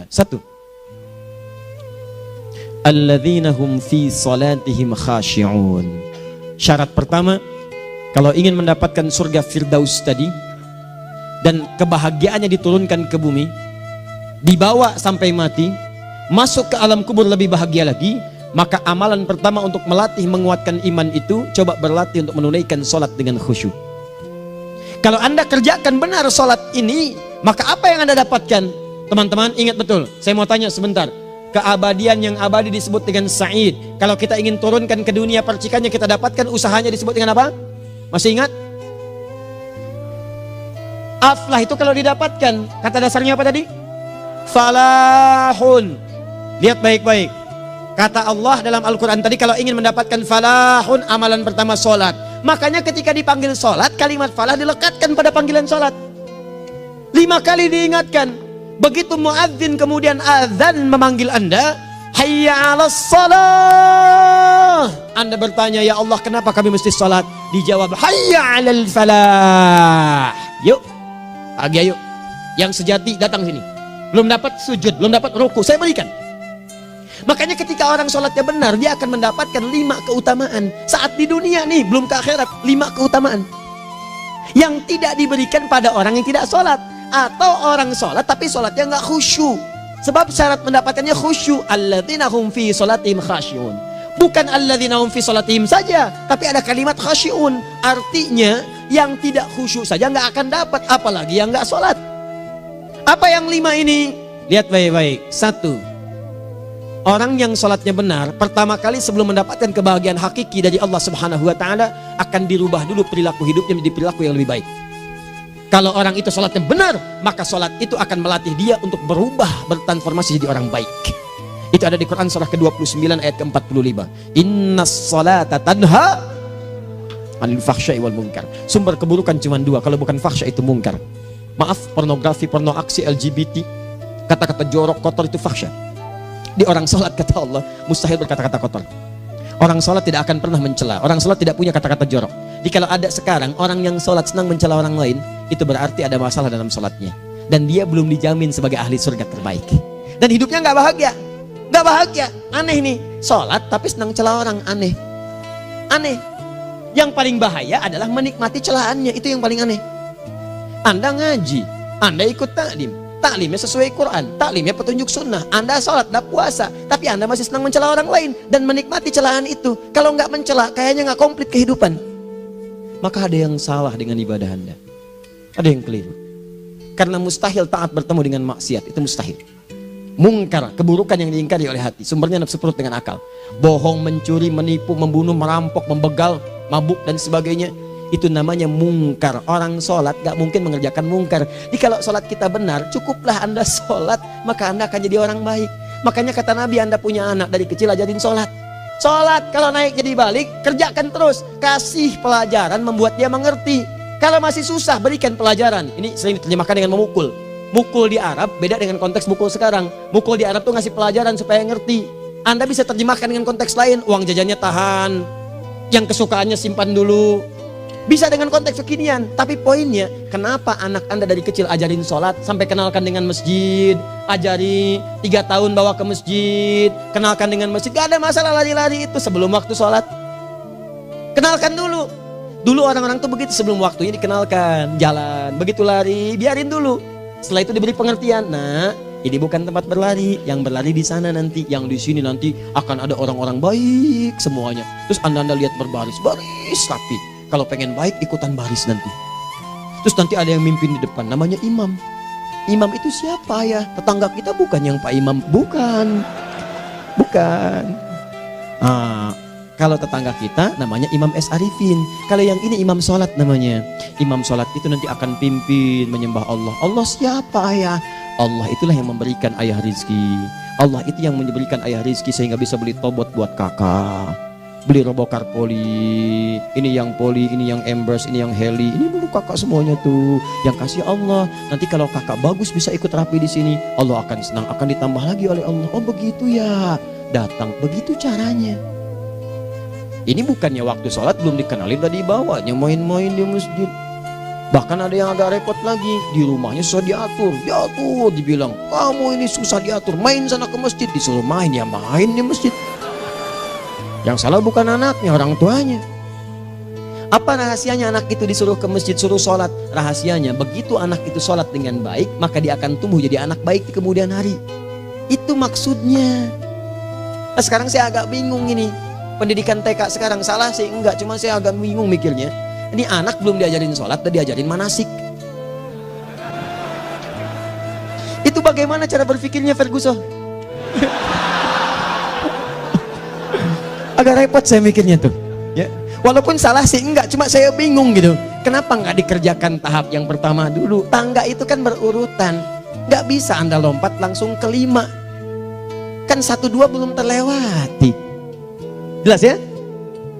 Satu, alladzina hum fi salatihim khashi'un. Syarat pertama, kalau ingin mendapatkan surga Firdaus tadi dan kebahagiaannya diturunkan ke bumi, dibawa sampai mati, masuk ke alam kubur lebih bahagia lagi, maka amalan pertama untuk melatih menguatkan iman itu, coba berlatih untuk menunaikan sholat dengan khusyuk. Kalau Anda kerjakan benar sholat ini, maka apa yang Anda dapatkan? Teman-teman ingat betul, saya mau tanya sebentar. Keabadian yang abadi disebut dengan sa'id. Kalau kita ingin turunkan ke dunia percikannya kita dapatkan, usahanya disebut dengan apa? Masih ingat? Aflah itu kalau didapatkan, kata dasarnya apa tadi? Falahun. Lihat baik-baik. Kata Allah dalam Al-Quran tadi, kalau ingin mendapatkan falahun, amalan pertama sholat. Makanya ketika dipanggil sholat, kalimat falah dilekatkan pada panggilan sholat. 5 kali diingatkan. Begitu muadzin kemudian azan memanggil Anda, hayya 'alas shalah. Anda bertanya, ya Allah kenapa kami mesti sholat? Dijawab, hayya 'alal falah. Yuk, pagi yuk. Yang sejati datang sini. Belum dapat sujud, belum dapat ruku, saya berikan. Makanya ketika orang sholatnya benar, dia akan mendapatkan 5 keutamaan. Saat di dunia nih, belum ke akhirat, 5 keutamaan yang tidak diberikan pada orang yang tidak sholat. Atau orang sholat tapi sholatnya nggak khusyuk. Sebab syarat mendapatkannya khusyuk. Alladzina hum fi sholatihim khasyi'un. Bukan alladzina hum fi sholatihim saja, tapi ada kalimat khasyi'un. Artinya yang tidak khusyuk saja nggak akan dapat, apalagi yang nggak sholat. Apa yang 5 ini? Lihat baik-baik. 1, orang yang sholatnya benar, pertama kali sebelum mendapatkan kebahagiaan hakiki dari Allah Subhanahu wa Ta'ala, akan dirubah dulu perilaku hidupnya menjadi perilaku yang lebih baik. Kalau orang itu sholatnya benar, maka sholat itu akan melatih dia untuk berubah, bertransformasi jadi orang baik. Itu ada di Quran surah ke-29 ayat ke-45. Innas sholata tanha anil fahsya'i wal munkar. Sumber keburukan cuma 2, kalau bukan fahsya itu munkar. Maaf, pornografi, porno aksi, LGBT, kata-kata jorok, kotor itu fahsya. Di orang sholat kata Allah, mustahil berkata-kata kotor. Orang sholat tidak akan pernah mencela. Orang sholat tidak punya kata-kata jorok. Jadi kalau ada sekarang orang yang sholat senang mencela orang lain, itu berarti ada masalah dalam sholatnya. Dan dia belum dijamin sebagai ahli surga terbaik. Dan hidupnya nggak bahagia. Nggak bahagia. Aneh nih. Sholat tapi senang celah orang. Aneh. Aneh. Yang paling bahaya adalah menikmati celahannya. Itu yang paling aneh. Anda ngaji. Anda ikut taklim. Taklimnya sesuai Quran, taklimnya petunjuk sunnah. Anda sholat, Anda puasa, tapi Anda masih senang mencela orang lain dan menikmati celahan itu. Kalau nggak mencela, kayaknya nggak komplit kehidupan. Maka ada yang salah dengan ibadah Anda. Ada yang keliru. Karena mustahil taat bertemu dengan maksiat, itu mustahil. Mungkar, keburukan yang diingkari oleh hati, sumbernya nafsu perut dengan akal. Bohong, mencuri, menipu, membunuh, merampok, membegal, mabuk dan sebagainya. Itu namanya mungkar. Orang sholat gak mungkin mengerjakan mungkar. Jadi kalau sholat kita benar, cukuplah Anda sholat, maka Anda akan jadi orang baik. Makanya kata Nabi, Anda punya anak dari kecil ajarin sholat. Sholat, kalau naik jadi balik, kerjakan terus. Kasih pelajaran membuat dia mengerti. Kalau masih susah, berikan pelajaran. Ini sering diterjemahkan dengan memukul. Mukul di Arab beda dengan konteks mukul sekarang. Mukul di Arab tuh ngasih pelajaran supaya ngerti. Anda bisa terjemahkan dengan konteks lain. Uang jajannya tahan, yang kesukaannya simpan dulu. Bisa dengan konteks kekinian, tapi poinnya kenapa anak Anda dari kecil ajarin sholat, sampai kenalkan dengan masjid, ajari 3 tahun bawa ke masjid, kenalkan dengan masjid, gak ada masalah lari-lari itu sebelum waktu sholat. Kenalkan dulu. Dulu orang-orang tuh begitu, sebelum waktunya dikenalkan, jalan, begitu lari, biarin dulu. Setelah itu diberi pengertian, nah ini bukan tempat berlari, yang berlari di sana nanti, yang di sini nanti akan ada orang-orang baik semuanya. Terus Anda lihat berbaris, baris rapi. Kalau pengen baik ikutan baris nanti. Terus nanti ada yang mimpin di depan, namanya imam. Imam itu siapa ya? Tetangga kita bukan yang Pak Imam, bukan. Kalau tetangga kita namanya Imam S. Arifin. Kalau yang ini imam sholat namanya. Imam sholat itu nanti akan pimpin menyembah Allah. Allah siapa ya? Allah itulah yang memberikan ayah rizki. Allah itu yang memberikan ayah rizki sehingga bisa beli tobot buat kakak, beli robokar poli, ini yang poli, ini yang embers, ini yang heli, ini dulu kakak semuanya tuh yang kasih Allah. Nanti kalau kakak bagus bisa ikut rapi di sini, Allah akan senang, akan ditambah lagi oleh Allah. Oh begitu ya, datang begitu caranya. Ini bukannya waktu sholat belum dikenalin udah dibawanya main-main di masjid. Bahkan ada yang agak repot lagi, di rumahnya susah diatur, dibilang, kamu ini susah diatur, main sana ke masjid, disuruh main, ya main di masjid. Yang salah bukan anaknya, orang tuanya. Apa rahasianya anak itu disuruh ke masjid, suruh sholat? Rahasianya, begitu anak itu sholat dengan baik, maka dia akan tumbuh jadi anak baik di kemudian hari. Itu maksudnya. Nah, sekarang saya agak bingung ini, pendidikan TK sekarang salah sih? Enggak, cuma saya agak bingung mikirnya. Ini anak belum diajarin sholat, udah diajarin manasik. Itu bagaimana cara berpikirnya Ferguson? Agak repot saya mikirnya tuh. Ya, walaupun salah sih enggak, cuma saya bingung gitu. Kenapa nggak dikerjakan tahap yang pertama dulu? Tangga itu kan berurutan, nggak bisa Anda lompat langsung ke 5. Kan 1, 2 belum terlewati. Jelas ya?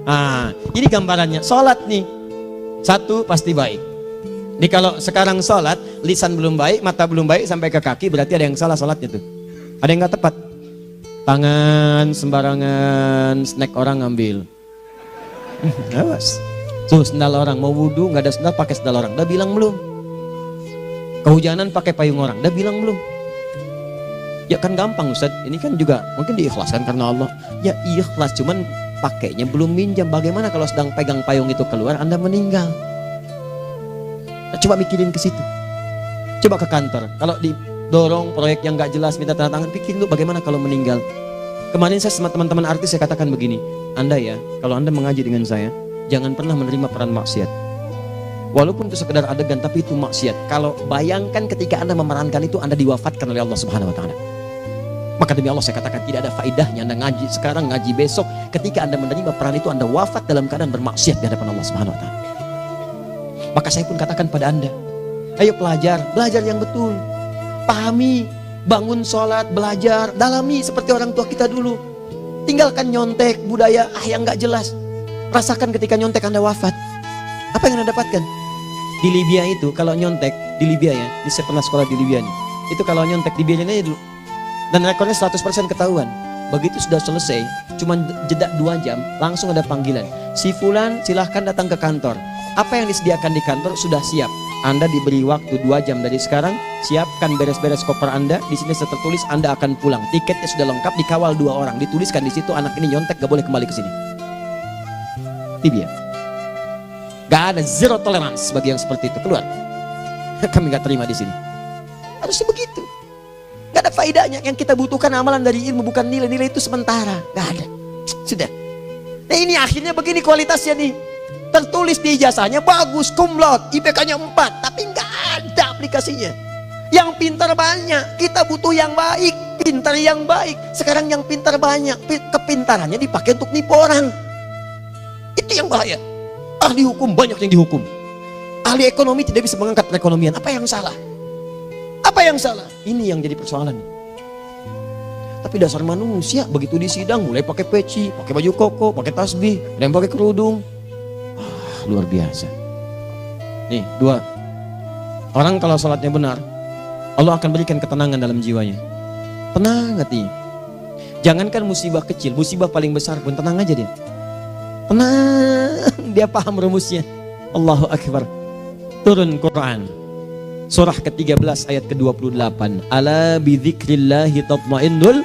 Nah, ini gambarannya. Sholat nih. 1 pasti baik. Jadi kalau sekarang sholat, lisan belum baik, mata belum baik sampai ke kaki, berarti ada yang salah sholatnya tuh. Ada yang nggak tepat. Tangan sembarangan, snack orang ngambil. Awas. Tuh sendal orang, mau wudhu nggak ada sendal, pakai sendal orang. Udah bilang belum? Kehujanan pakai payung orang. Udah bilang belum? Ya kan gampang Ustaz. Ini kan juga mungkin diikhlaskan karena Allah. Ya ikhlas, cuman pakainya belum minjam. Bagaimana kalau sedang pegang payung itu keluar, Anda meninggal? Nah, coba mikirin ke situ. Coba ke kantor. Kalau didorong proyek yang nggak jelas, minta tanda tangan, pikirin dulu bagaimana kalau meninggal. Kemarin saya sama teman-teman artis saya katakan begini, Anda ya, kalau Anda mengaji dengan saya, jangan pernah menerima peran maksiat. Walaupun itu sekedar adegan, tapi itu maksiat. Kalau bayangkan ketika Anda memerankan itu, Anda diwafatkan oleh Allah Subhanahu Wa Taala. Maka demi Allah saya katakan tidak ada faedahnya Anda ngaji sekarang, ngaji besok. Ketika Anda menerima peran itu, Anda wafat dalam keadaan bermaksiat di hadapan Allah Subhanahu Wa Taala. Maka saya pun katakan pada Anda, ayo belajar yang betul. Pahami, bangun sholat, belajar, dalami seperti orang tua kita dulu. Tinggalkan nyontek, budaya yang gak jelas. Rasakan ketika nyontek Anda wafat. Apa yang Anda dapatkan? Di Libya itu kalau nyontek, di Libya ya, saya pernah sekolah di Libya nih. Itu kalau nyontek di Libya aja dulu. Dan rekornya 100% ketahuan. Begitu sudah selesai, cuma jeda 2 jam, langsung ada panggilan. Si Fulan silahkan datang ke kantor. Apa yang disediakan di kantor sudah siap. Anda diberi waktu 2 jam dari sekarang, siapkan beres-beres koper Anda. Di sini tertulis Anda akan pulang. Tiketnya sudah lengkap, dikawal 2 orang. Dituliskan di situ anak ini nyontek gak boleh kembali ke sini. Libya. Gak ada, zero tolerance bagi yang seperti itu. Keluar. Kami gak terima di sini. Harusnya begitu. Gak ada faedahnya. Yang kita butuhkan amalan dari ilmu, bukan nilai-nilai itu sementara. Gak ada. Sudah. Nah ini akhirnya begini kualitasnya nih. Tertulis di ijazahnya bagus, cum laude, IPK-nya 4, tapi nggak ada aplikasinya. Yang pintar banyak, kita butuh yang baik, pintar yang baik. Sekarang yang pintar banyak, kepintarannya dipakai untuk nipu orang. Itu yang bahaya. Ahli hukum banyak yang dihukum. Ahli ekonomi tidak bisa mengangkat perekonomian. Apa yang salah? Apa yang salah? Ini yang jadi persoalan. Tapi dasar manusia begitu di sidang mulai pakai peci, pakai baju koko, pakai tasbih, dan pakai kerudung. Luar biasa. Nih 2. Orang kalau sholatnya benar, Allah akan berikan ketenangan dalam jiwanya. Tenang hatinya. Jangankan musibah kecil, musibah paling besar pun tenang aja dia. Tenang, dia paham rumusnya. Allahu Akbar. Turun Quran. Surah ke-13 ayat ke-28. Ala bidzikrillahi tatmainnul.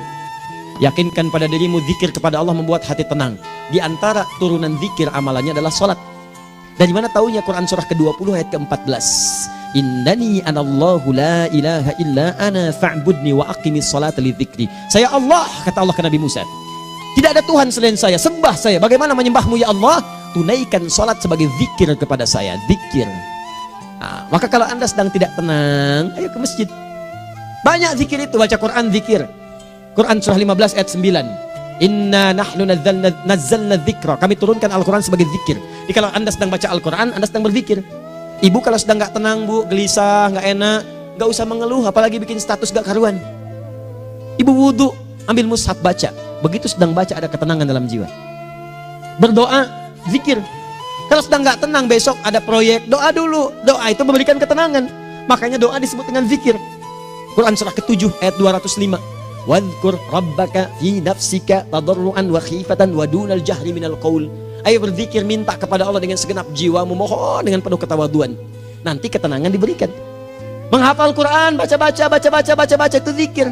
Yakinkan pada dirimu zikir kepada Allah membuat hati tenang. Di antara turunan zikir amalannya adalah sholat. Dari mana taunya? Quran surah ke-20 ayat ke-14. Innani anallahu la ilaha illa ana fa'budni wa aqimis salata lidzikri. Saya Allah, kata Allah ke Nabi Musa. Tidak ada Tuhan selain saya, sembah saya. Bagaimana menyembahmu ya Allah? Tunaikan salat sebagai zikir kepada saya, zikir. Nah, maka kalau Anda sedang tidak tenang, ayo ke masjid. Banyak zikir itu, baca Quran zikir. Quran surah 15 ayat 9. Inna nahnu nazzalna dzikra. Kami turunkan Al-Quran sebagai zikir. Jadi kalau Anda sedang baca Al-Quran, Anda sedang berzikir. Ibu kalau sedang gak tenang bu, gelisah, gak enak, gak usah mengeluh, apalagi bikin status gak karuan. Ibu wudhu, ambil mushaf baca. Begitu sedang baca ada ketenangan dalam jiwa. Berdoa, zikir. Kalau sedang gak tenang besok ada proyek, doa dulu. Doa itu memberikan ketenangan. Makanya doa disebut dengan zikir. Quran surah ke-7 ayat 205. Wadhkur rabbaka fi nafsika tadarruan wa khifatan wa dunal jahri minal qaul. Ayo berzikir, minta kepada Allah dengan segenap jiwamu, mohon dengan penuh ketawaduan. nanti ketenangan diberikan. Menghafal Quran, baca itu zikir.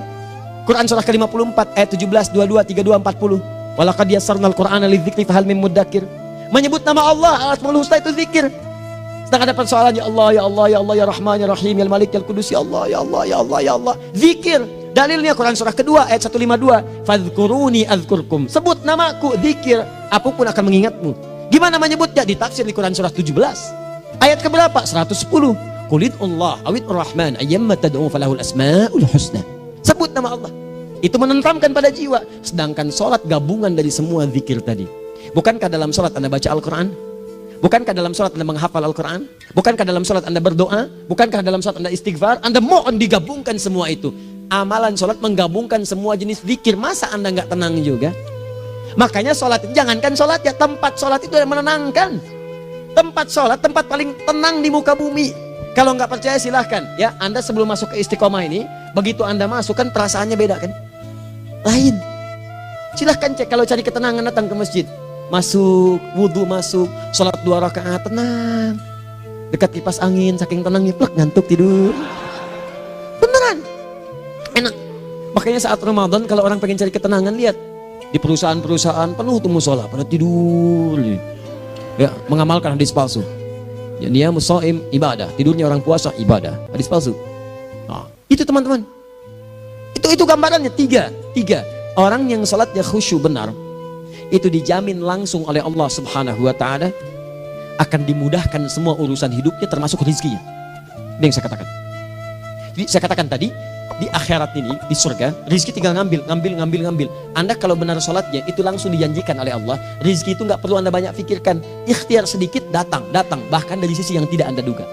Quran surah ke-54 ayat 17, 22, 32, 40. Walaqad yassarnal Qur'ana lidzikri fahal mim mudzakir. Menyebut nama Allah, Al-Asmaul Husna itu zikir. Sedang ada persoalan, ya Allah, ya Allah, ya Allah, ya Rahman, ya Rahim, ya Malik, ya Qudus, ya Allah, ya Allah, ya Allah, ya Allah. Zikir. Dalilnya Quran surah kedua ayat 152. Fadhkuruni azkurkum. Sebut namaku, zikir. Aku pun akan mengingatmu. Gimana menyebutnya? Ditafsir di Quran surah 17. Ayat keberapa? 110. Qulidullah awid rahman ayyamma tad'u falahul asmaul husna. Sebut nama Allah. Itu menenteramkan pada jiwa. Sedangkan sholat gabungan dari semua zikir tadi. Bukankah dalam sholat Anda baca Al-Quran? Bukankah dalam sholat Anda menghafal Al-Quran? Bukankah dalam sholat Anda berdoa? Bukankah dalam sholat Anda istighfar? Anda mohon digabungkan semua itu. Amalan sholat menggabungkan semua jenis zikir. Masa Anda nggak tenang juga? Makanya sholat, jangankan sholat ya, tempat sholat itu yang menenangkan. Tempat sholat, tempat paling tenang di muka bumi. Kalau nggak percaya silahkan ya, Anda sebelum masuk ke Istiqomah ini, begitu Anda masuk kan perasaannya beda kan? Lain. Silahkan cek, kalau cari ketenangan datang ke masjid. Masuk, wudhu masuk, sholat 2 rakaat tenang. Dekat kipas angin, saking tenangnya plek ngantuk tidur. Beneran, enak. Makanya saat Ramadan kalau orang pengen cari ketenangan, lihat di perusahaan-perusahaan penuh tuh musola pada tidur. Ya, mengamalkan hadis palsu. Ya, dia musoim ibadah, tidurnya orang puasa ibadah, hadis palsu. Nah, itu teman-teman. Itu gambarannya tiga. Orang yang salatnya khusyuk benar, itu dijamin langsung oleh Allah Subhanahu wa taala akan dimudahkan semua urusan hidupnya termasuk rezekinya. Ini yang saya katakan. Jadi saya katakan tadi, di akhirat ini, di surga, rezeki tinggal ngambil. Anda kalau benar sholatnya, itu langsung dijanjikan oleh Allah. Rezeki itu nggak perlu Anda banyak pikirkan. Ikhtiar sedikit, datang. Bahkan dari sisi yang tidak Anda duga.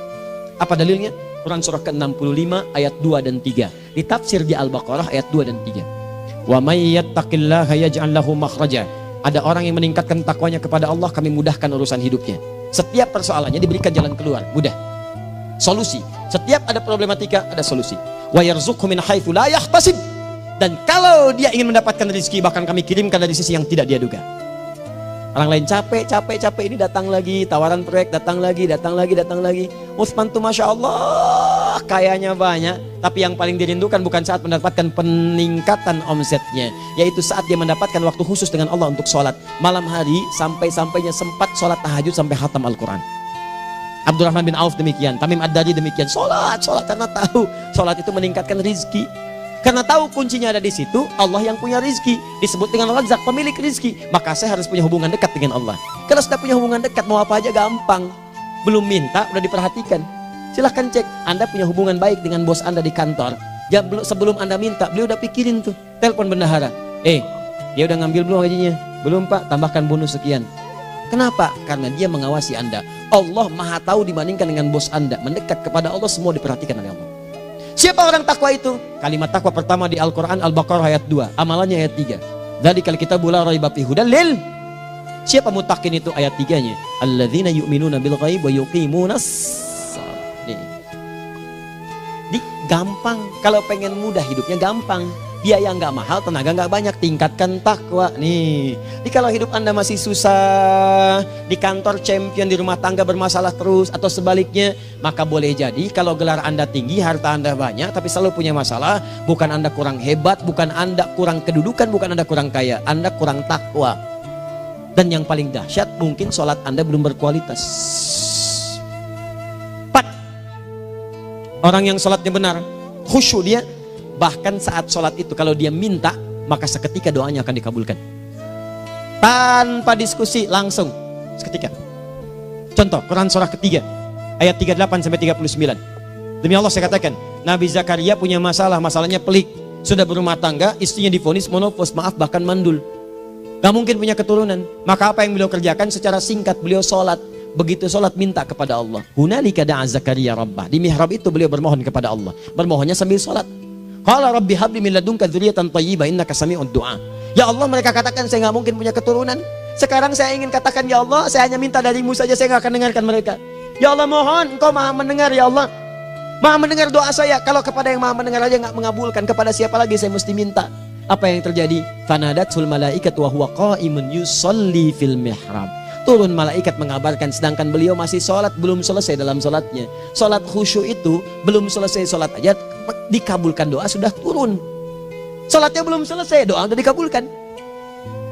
Apa dalilnya? Quran surah ke-65 ayat 2 dan 3. Ditafsir di Al-Baqarah ayat 2 dan 3. Wa may yattaqillaha yaj'al lahu makhraja. Ada orang yang meningkatkan takwanya kepada Allah, kami mudahkan urusan hidupnya. Setiap persoalannya diberikan jalan keluar, mudah. Solusi. Setiap ada problematika, ada solusi. Wa yarzuqhu min haitsu la yahtasib. Dan kalau dia ingin mendapatkan rezeki, bahkan kami kirimkan dari sisi yang tidak dia duga. Orang lain capek ini datang lagi, tawaran proyek datang lagi. Utsman tuh Masya Allah kayanya banyak, tapi yang paling dirindukan bukan saat mendapatkan peningkatan omsetnya, yaitu saat dia mendapatkan waktu khusus dengan Allah untuk sholat malam hari, sampai-sampainya sempat sholat tahajud sampai khatam Al-Quran. Abdurrahman bin Auf demikian, Tamim Ad-Dari demikian, sholat karena tahu sholat itu meningkatkan rizki. Karena tahu kuncinya ada di situ, Allah yang punya rizki, disebut dengan Razak, pemilik rizki. Maka saya harus punya hubungan dekat dengan Allah. Kalau sudah punya hubungan dekat, mau apa aja gampang. Belum minta, udah diperhatikan. Silahkan cek, Anda punya hubungan baik dengan bos Anda di kantor. Sebelum Anda minta, beliau udah pikirin tuh, telepon bendahara. Dia udah ngambil belum gajinya? Belum Pak, tambahkan bonus sekian. Kenapa? Karena dia mengawasi Anda. Allah maha tahu dibandingkan dengan bos Anda. Mendekat kepada Allah, semua diperhatikan oleh Allah. Siapa orang takwa itu? Kalimat takwa pertama di Al-Quran Al-Baqarah ayat 2, amalannya ayat 3. Dzalikal kitabu la raiba fihi hudal lil. Siapa mutakin itu? Ayat 3-nya. Alladzina yu'minuna bil ghaib wa yuqimunas shalah. Di gampang, kalau pengen mudah hidupnya gampang. Biaya nggak mahal, tenaga nggak banyak, tingkatkan takwa nih. Jadi kalau hidup Anda masih susah, di kantor champion, di rumah tangga bermasalah terus, atau sebaliknya, maka boleh jadi kalau gelar Anda tinggi, harta Anda banyak, tapi selalu punya masalah. Bukan Anda kurang hebat, bukan Anda kurang kedudukan, bukan Anda kurang kaya, Anda kurang takwa. Dan yang paling dahsyat, mungkin sholat Anda belum berkualitas. 4. Orang yang sholatnya benar, khusyuk dia. Bahkan saat sholat itu kalau dia minta, maka seketika doanya akan dikabulkan. Tanpa diskusi, langsung seketika. Contoh, Quran surah ketiga ayat 38 sampai 39. Demi Allah saya katakan, Nabi Zakaria punya masalah, masalahnya pelik. Sudah berumah tangga, istrinya divonis monopos, maaf bahkan mandul. Gak mungkin punya keturunan. Maka apa yang beliau kerjakan? Secara singkat beliau sholat. Begitu sholat minta kepada Allah. Hunalika da'a Zakaria rabbah. Di mihrab itu beliau bermohon kepada Allah. Bermohonnya sambil sholat. Qala rabbi habli min ladunka dzurriyyatan thayyibah innaka sami'ud du'a. Ya Allah, mereka katakan saya nggak mungkin punya keturunan. Sekarang saya ingin katakan, ya Allah, saya hanya minta darimu saja, saya nggak akan dengarkan mereka. Ya Allah, mohon Engkau maha mendengar, ya Allah. Maha mendengar doa saya. Kalau kepada yang maha mendengar aja nggak mengabulkan, kepada siapa lagi saya mesti minta? Apa yang terjadi? Fanadatul malaikatu wa huwa qa'imun yusolli fil mihrab. turun malaikat mengabarkan, sedangkan beliau masih sholat, belum selesai dalam sholatnya. Sholat khusyuk itu belum selesai sholat aja dikabulkan, doa sudah turun. Sholatnya belum selesai, doa sudah dikabulkan.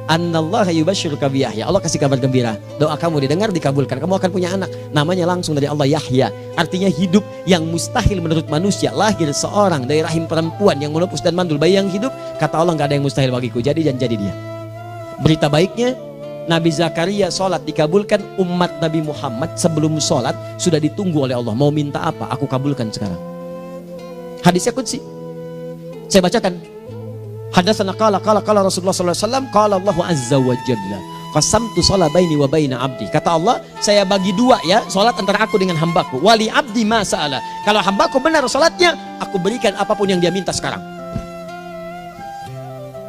Annallaha yubashshiruka bi Yahya. Allah kasih kabar gembira, doa kamu didengar, dikabulkan, kamu akan punya anak, namanya langsung dari Allah Yahya, artinya hidup yang mustahil menurut manusia. Lahir seorang dari rahim perempuan yang menepus dan mandul, bayi yang hidup, kata Allah nggak ada yang mustahil bagiku, jadi dan jadi dia. Berita baiknya, Nabi Zakaria sholat dikabulkan. Umat Nabi Muhammad sebelum sholat sudah ditunggu oleh Allah, mau minta apa aku kabulkan sekarang. Hadisnya qudsi, saya bacakan. Hadatsana qala Rasulullah sallallahu alaihi wasallam, qala Allahu azza wa jalla, qasamtu shalah baini wa baina abdi. Kata Allah, saya bagi dua ya salat antara aku dengan hambaku. Wali abdi ma sa'ala. Kalau hambaku benar salatnya, aku berikan apapun yang dia minta sekarang.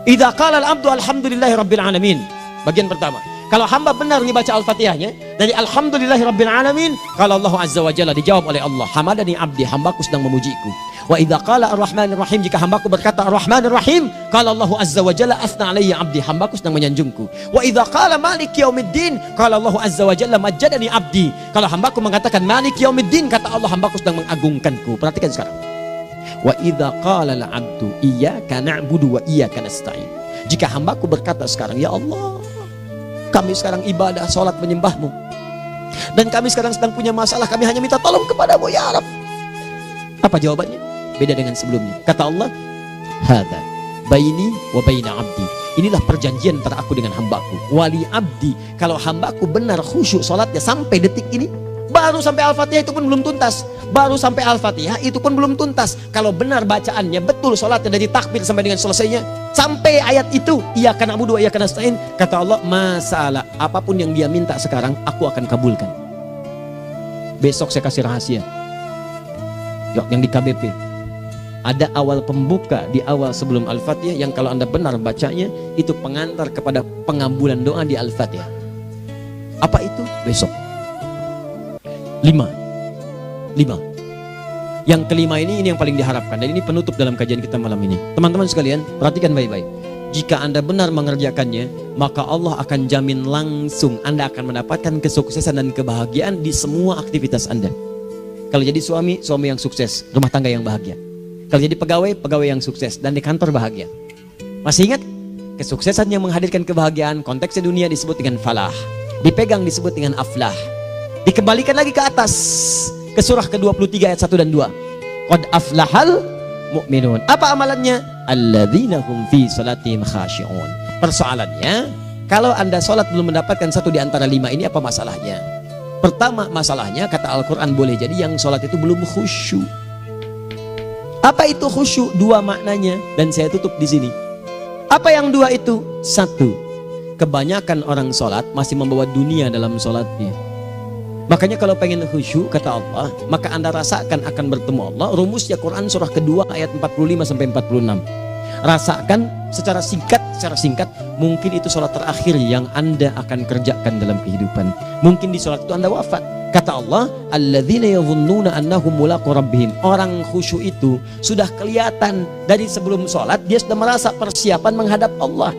Idza qala al-abdu alhamdulillahi rabbil alamin. Bagian pertama, kalau hamba benar dibaca Al-Fatihahnya dari alhamdulillahi rabbil alamin, kalau Allah azza wa jalla dijawab oleh Allah, hamadani abdi, hambaku sedang memujiku. Wa idza qala ar-rahmanir rahim, jika hambaku berkata ar-rahmanir rahim, qala Allah azza wa jalla athna alayya abdi, hambaku sedang menyanjungku. Wa idza qala maliki yaumiddin, qala Allah azza wa jalla majjadani abdi, kalau hambaku mengatakan maliki yaumiddin, kata Allah hambaku sedang mengagungkanku. Perhatikan sekarang. Wa idza qala al-abdu iyyaka na'budu wa iyyaka nasta'in, jika hambaku berkata sekarang, ya Allah, kami sekarang ibadah, salat menyembahmu, dan kami sekarang sedang punya masalah, kami hanya minta tolong kepadamu ya Rabb. Apa jawabannya? Beda dengan sebelumnya. Kata Allah, hadza baini wa baina abdi, inilah perjanjian antara aku dengan hambaku. Wali abdi, kalau hambaku benar khusyuk salatnya sampai detik ini, baru sampai Al-Fatihah itu pun belum tuntas, baru sampai Al-Fatihah itu pun belum tuntas. Kalau benar bacaannya betul, salatnya dari takbir sampai dengan selesainya, sampai ayat itu, iyyaka na'budu wa iyyaka nasta'in, kata Allah, masalah apapun yang dia minta sekarang aku akan kabulkan. Besok saya kasih rahasia yang di KBP. Ada awal pembuka di awal sebelum Al-Fatihah yang kalau Anda benar bacanya, itu pengantar kepada pengabulan doa di Al-Fatihah. Apa itu? Besok. 5. Yang kelima ini yang paling diharapkan, dan ini penutup dalam kajian kita malam ini. Teman-teman sekalian, perhatikan baik-baik. Jika Anda benar mengerjakannya, maka Allah akan jamin langsung Anda akan mendapatkan kesuksesan dan kebahagiaan di semua aktivitas Anda. Kalau jadi suami, suami yang sukses, rumah tangga yang bahagia. Kalau jadi pegawai, pegawai yang sukses, dan di kantor bahagia. Masih ingat? Kesuksesan yang menghadirkan kebahagiaan, konteksnya dunia disebut dengan falah, dipegang disebut dengan aflah. Dikembalikan lagi ke atas, ke surah ke-23 ayat 1 dan 2. Qad aflahal mu'minun. Apa amalannya? Alladzina hum fi salatihim khashi'un. Persoalannya, kalau Anda salat belum mendapatkan satu di antara 5 ini, apa masalahnya? Pertama masalahnya, kata Al-Quran, boleh jadi yang salat itu belum khusyuk. Apa itu khusyuk? 2 maknanya, dan saya tutup di sini. Apa yang 2 itu? 1, kebanyakan orang salat masih membawa dunia dalam salatnya. Makanya kalau pengen khusyuk, kata Allah, maka Anda rasakan akan bertemu Allah. Rumusnya Quran surah kedua ayat 45 sampai 46. Rasakan secara singkat, mungkin itu sholat terakhir yang Anda akan kerjakan dalam kehidupan. Mungkin di sholat itu Anda wafat. Kata Allah, alladzina yadhunnuna annahum mulaqu rabbihim. Orang khusyuk itu sudah kelihatan dari sebelum sholat, dia sudah merasa persiapan menghadap Allah.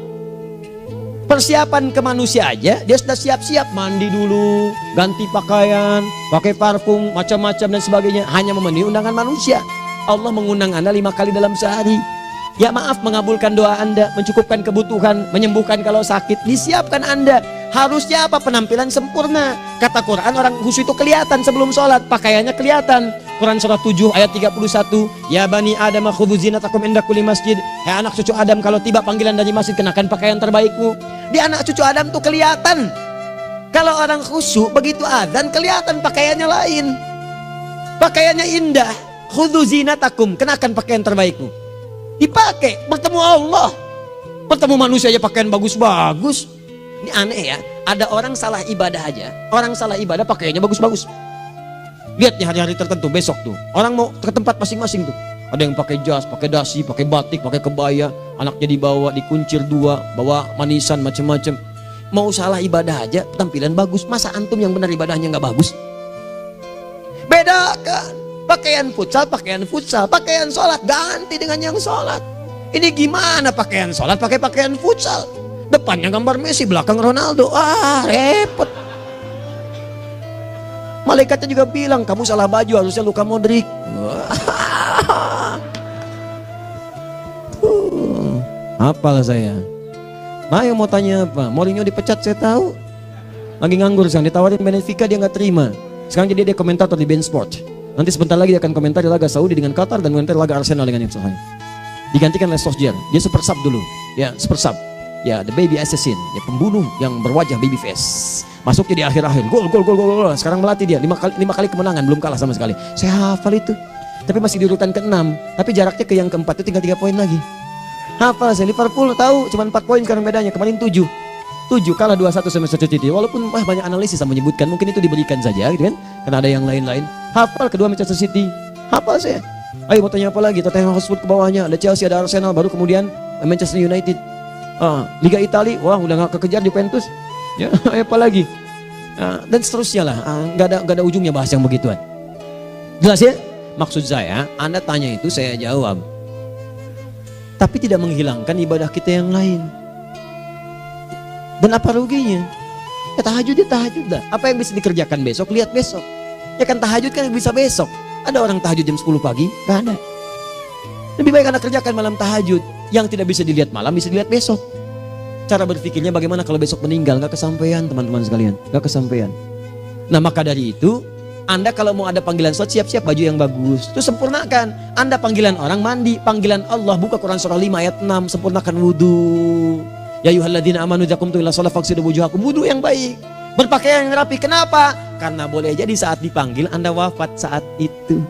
Persiapan ke manusia aja, dia sudah siap-siap, mandi dulu, ganti pakaian, pakai parfum, macam-macam dan sebagainya, hanya memenuhi undangan manusia. Allah mengundang Anda 5 kali dalam sehari. Ya maaf, mengabulkan doa Anda, mencukupkan kebutuhan, menyembuhkan kalau sakit, disiapkan Anda. Harusnya apa? Penampilan sempurna. Kata Quran, orang khusyuk itu kelihatan sebelum sholat, pakaiannya kelihatan. Quran surah 7 ayat 31, ya bani Adam khudzu zinatakum inda kulli masjid. Hai anak cucu Adam, kalau tiba panggilan dari masjid, kenakan pakaian terbaikmu. Di anak cucu Adam tuh kelihatan. Kalau orang khusyuk begitu azan kelihatan pakaiannya lain. Pakaiannya indah. Khudzu zinatakum, kenakan pakaian terbaikmu. Dipakai bertemu Allah. Bertemu manusia aja pakaian bagus-bagus. Ini aneh ya. Ada orang salah ibadah aja. Orang salah ibadah pakaiannya bagus-bagus. Lihat nih hari-hari tertentu besok tuh. Orang mau ke tempat masing-masing tuh. Ada yang pakai jas, pakai dasi, pakai batik, pakai kebaya. Anaknya dibawa, dikuncir 2, bawa manisan macam-macam. Mau salah ibadah aja tampilan bagus. Masa antum yang benar ibadahnya nggak bagus? Bedakan. Pakaian futsal, pakaian sholat ganti dengan yang sholat. Ini gimana pakaian sholat pakai pakaian futsal? Depannya gambar Messi, belakang Ronaldo. Ah, repot. Malaikatnya juga bilang, kamu salah baju, harusnya Luka Modric. Apalah saya. Nah, yang mau tanya apa? Mourinho dipecat saya tahu. Lagi nganggur sekarang, ditawarin Benfica dia nggak terima. Sekarang jadi dia komentator di beIN Sport. Nanti sebentar lagi dia akan komentar di laga Saudi dengan Qatar dan komentar laga Arsenal dengan Inter. Digantikan oleh Solskjaer. Dia super sub dulu. Ya, super sub. Ya, the baby assassin, ya pembunuh yang berwajah baby face. Masuknya di akhir-akhir, gol. Sekarang melatih dia 5 kali kemenangan, belum kalah sama sekali. Saya hafal itu. Tapi masih di urutan ke-6, tapi jaraknya ke yang keempat itu tinggal 3 poin lagi. Hafal saya, Liverpool tahu cuma 4 poin sekarang bedanya, kemarin 7 kalah 2-1 sama Manchester City. Walaupun banyak analisis yang menyebutkan mungkin itu diberikan saja gitu kan, karena ada yang lain-lain. Hafal kedua Manchester City, hafal saya. Ayo mau tanya apa lagi? Tottenham Hotspur ke bawahnya, ada Chelsea, ada Arsenal, baru kemudian Manchester United. Liga Italia, wah udah gak kekejar Juventus. Ya, apa lagi? Dan seterusnya lah. Gak ada ujungnya bahas yang begituan. Jelas ya? Maksud saya, Anda tanya itu saya jawab. Tapi tidak menghilangkan ibadah kita yang lain. Dan apa ruginya? Ya tahajud dah. Apa yang bisa dikerjakan besok, lihat besok. Ya kan tahajud kan bisa besok. Ada orang tahajud jam 10 pagi? Gak ada. Lebih baik Anda kerjakan malam tahajud. Yang tidak bisa dilihat malam bisa dilihat besok. Cara berpikirnya bagaimana kalau besok meninggal, gak kesampaian teman-teman sekalian, gak kesampaian. Nah maka dari itu, Anda kalau mau ada panggilan sholat, siap-siap baju yang bagus, itu sempurnakan. Anda panggilan orang mandi, panggilan Allah, buka Quran surah 5 ayat 6, sempurnakan wudu. Ya ayyuhalladzina amanu idza qumtum ila shalah faghsilu wujuhakum, wudu yang baik, berpakaian yang rapi. Kenapa? Karena boleh jadi saat dipanggil Anda wafat saat itu.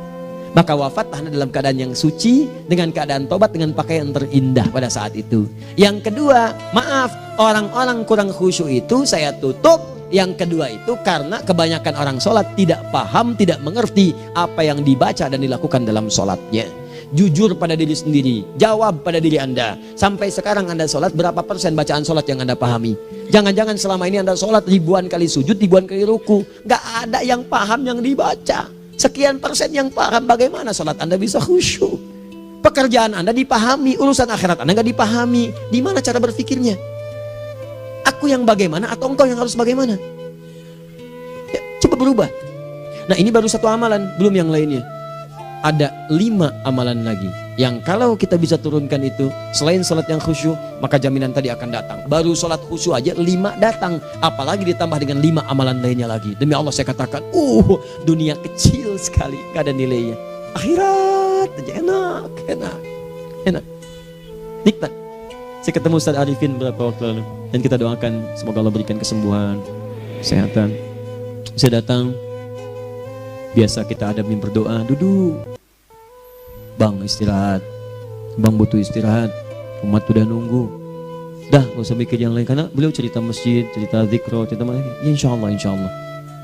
Maka wafat Anda dalam keadaan yang suci, dengan keadaan tobat, dengan pakaian terindah pada saat itu. Yang kedua, maaf, orang-orang kurang khusyuk itu saya tutup. Yang kedua itu karena kebanyakan orang sholat tidak paham, tidak mengerti apa yang dibaca dan dilakukan dalam sholatnya. Jujur pada diri sendiri, jawab pada diri Anda. Sampai sekarang Anda sholat, berapa persen bacaan sholat yang Anda pahami? Jangan-jangan selama ini Anda sholat ribuan kali sujud, ribuan kali ruku, gak ada yang paham yang dibaca. Sekian persen yang paham, bagaimana sholat Anda bisa khusyuk? Pekerjaan Anda dipahami, urusan akhirat Anda gak dipahami. Di mana cara berpikirnya? Aku yang bagaimana atau engkau yang harus bagaimana? Ya, coba berubah. Nah ini baru satu amalan, belum yang lainnya. Ada 5 amalan lagi yang kalau kita bisa turunkan itu, selain sholat yang khusyuk, maka jaminan tadi akan datang. Baru sholat khusyuk aja 5 datang, apalagi ditambah dengan 5 amalan lainnya lagi. Demi Allah saya katakan, dunia kecil sekali, gak ada nilainya. Akhirat aja enak, nikmat. Saya ketemu Ustaz Arifin beberapa waktu lalu, dan kita doakan semoga Allah berikan kesembuhan, kesehatan. Saya datang, biasa kita adamin berdoa, duduk. Bang istirahat, bang butuh istirahat, umat udah nunggu. Dah gak usah mikir yang lain, karena beliau cerita masjid, cerita zikro, cerita mana. Ya insya Allah.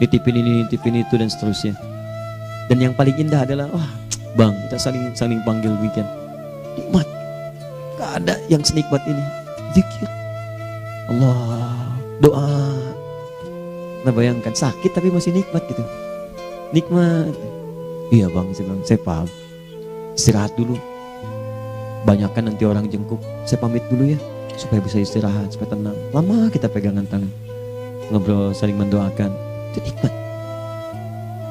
Nitipin ini, nitipin itu dan seterusnya. Dan yang paling indah adalah, bang kita saling panggil weekend. Nikmat, gak ada yang senikmat ini. Zikir, Allah, doa. Nah bayangkan sakit tapi masih nikmat gitu. Nikmat. Iya bang, saya paham. Istirahat dulu. Banyakkan nanti orang jengkuk. Saya pamit dulu ya, supaya bisa istirahat, supaya tenang. Lama kita pegangan tangan, ngobrol, saling mendoakan. Itu nikmat.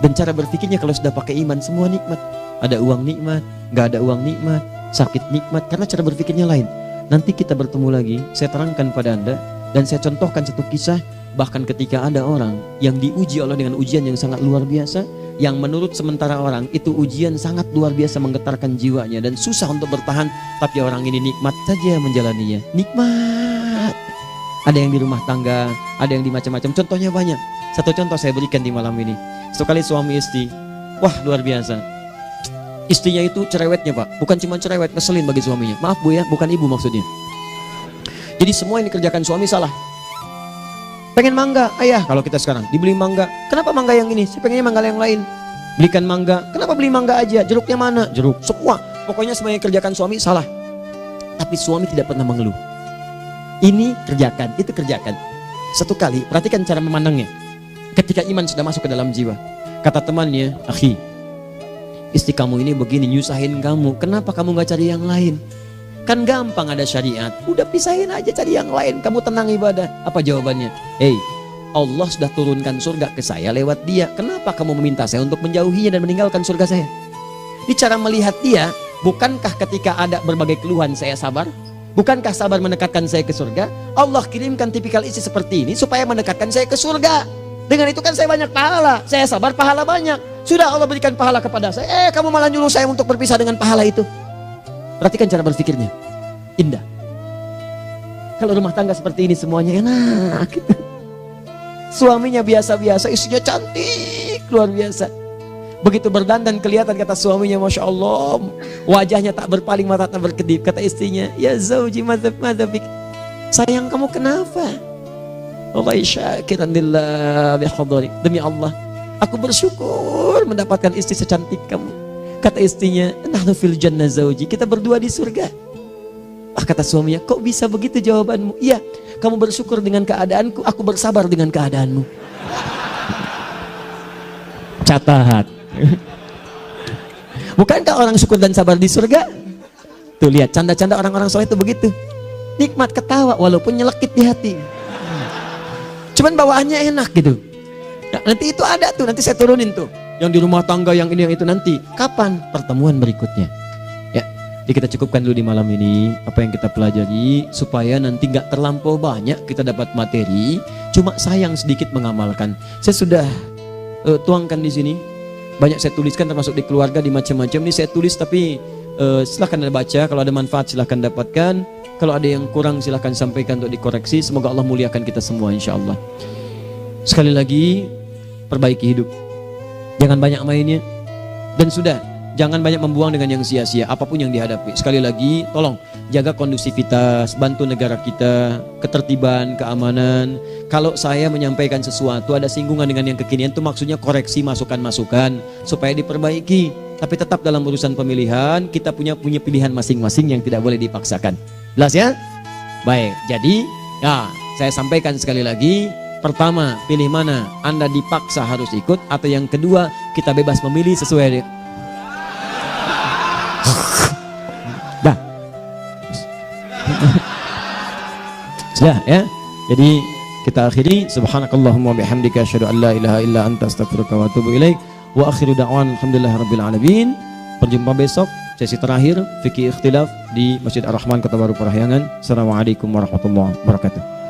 Dan cara berpikirnya kalau sudah pakai iman, semua nikmat. Ada uang nikmat, gak ada uang nikmat, sakit nikmat. Karena cara berpikirnya lain. Nanti kita bertemu lagi, saya terangkan pada Anda. Dan saya contohkan satu kisah. Bahkan ketika ada orang yang diuji Allah dengan ujian yang sangat luar biasa, yang menurut sementara orang itu ujian sangat luar biasa menggetarkan jiwanya dan susah untuk bertahan, tapi orang ini nikmat saja menjalaninya. Nikmat. Ada yang di rumah tangga, ada yang di macam-macam. Contohnya banyak. Satu contoh saya berikan di malam ini. Sekali suami istri, wah luar biasa. Istrinya itu cerewetnya Pak, bukan cuma cerewet, ngeselin bagi suaminya. Maaf Bu ya, bukan ibu maksudnya. Jadi semua yang dikerjakan suami salah. Pengen mangga, ayah kalau kita sekarang dibeli mangga. Kenapa mangga yang ini? Saya pengennya mangga yang lain. Belikan mangga. Kenapa beli mangga aja? Jeruknya mana? Jeruk. Semua. Pokoknya semua yang kerjakan suami salah. Tapi suami tidak pernah mengeluh. Ini kerjakan, itu kerjakan. Satu kali, perhatikan cara memandangnya. Ketika iman sudah masuk ke dalam jiwa. Kata temannya, akhi, istri kamu ini begini, nyusahin kamu. Kenapa kamu gak cari yang lain? Kan gampang ada syariat. Udah pisahin aja, cari yang lain. Kamu tenang ibadah. Apa jawabannya? Hey, Allah sudah turunkan surga ke saya lewat dia. Kenapa kamu meminta saya untuk menjauhinya dan meninggalkan surga saya? Di cara melihat dia, bukankah ketika ada berbagai keluhan saya sabar? Bukankah sabar mendekatkan saya ke surga? Allah kirimkan tipikal istri seperti ini supaya mendekatkan saya ke surga. Dengan itu kan saya banyak pahala. Saya sabar, pahala banyak. Sudah Allah berikan pahala kepada saya. Kamu malah nyuruh saya untuk berpisah dengan pahala itu. Perhatikan cara berpikirnya. Indah. Kalau rumah tangga seperti ini semuanya enak gitu. Suaminya biasa-biasa, istrinya cantik, luar biasa. Begitu berdandan kelihatan, kata suaminya, Masya Allah, wajahnya tak berpaling, mata tak berkedip. Kata istrinya, ya zauji madzabik, sayang kamu kenapa? Wallahi syakiran lillah bihadari, demi Allah aku bersyukur mendapatkan istri secantik kamu. Kata istrinya, nahnu fil jannah zauji, kita berdua di surga. Kata suaminya, kok bisa begitu jawabanmu? Iya, kamu bersyukur dengan keadaanku, aku bersabar dengan keadaanmu. Catat. Bukankah orang syukur dan sabar di surga? Tuh lihat, canda-canda orang-orang soleh itu begitu. Nikmat ketawa walaupun nyelekit di hati. Cuman bawaannya enak gitu. Nah, nanti itu ada tuh, nanti saya turunin tuh. Yang di rumah tangga, yang ini, yang itu nanti. Kapan? Pertemuan berikutnya. Ya, jadi kita cukupkan dulu di malam ini apa yang kita pelajari supaya nanti nggak terlampau banyak kita dapat materi. Cuma sayang sedikit mengamalkan. Saya sudah tuangkan di sini. Banyak saya tuliskan termasuk di keluarga, di macam-macam. Ini saya tulis tapi silahkan Anda baca. Kalau ada manfaat silahkan dapatkan. Kalau ada yang kurang silahkan sampaikan untuk dikoreksi. Semoga Allah muliakan kita semua insya Allah. Sekali lagi, perbaiki hidup. Jangan banyak mainnya. Dan sudah, jangan banyak membuang dengan yang sia-sia apapun yang dihadapi. Sekali lagi, tolong jaga kondusivitas, bantu negara kita, ketertiban, keamanan. Kalau saya menyampaikan sesuatu ada singgungan dengan yang kekinian, itu maksudnya koreksi masukan-masukan supaya diperbaiki. Tapi tetap dalam urusan pemilihan kita punya pilihan masing-masing yang tidak boleh dipaksakan. Jelas ya? Baik, jadi ya, saya sampaikan sekali lagi. Pertama, pilih mana? Anda dipaksa harus ikut, atau yang kedua, kita bebas memilih sesuai. Dah. Sudah ya. Jadi kita akhiri, subhanakallahumma bihamdika asyhadu an la ilaha illa anta astaghfiruka wa atubu ilaik. Wa akhiru da'wan alhamdulillahirabbil alamin. Berjumpa besok sesi terakhir fikih ikhtilaf di Masjid Ar-Rahman Kota Baru Parahyangan. Assalamualaikum warahmatullahi wabarakatuh.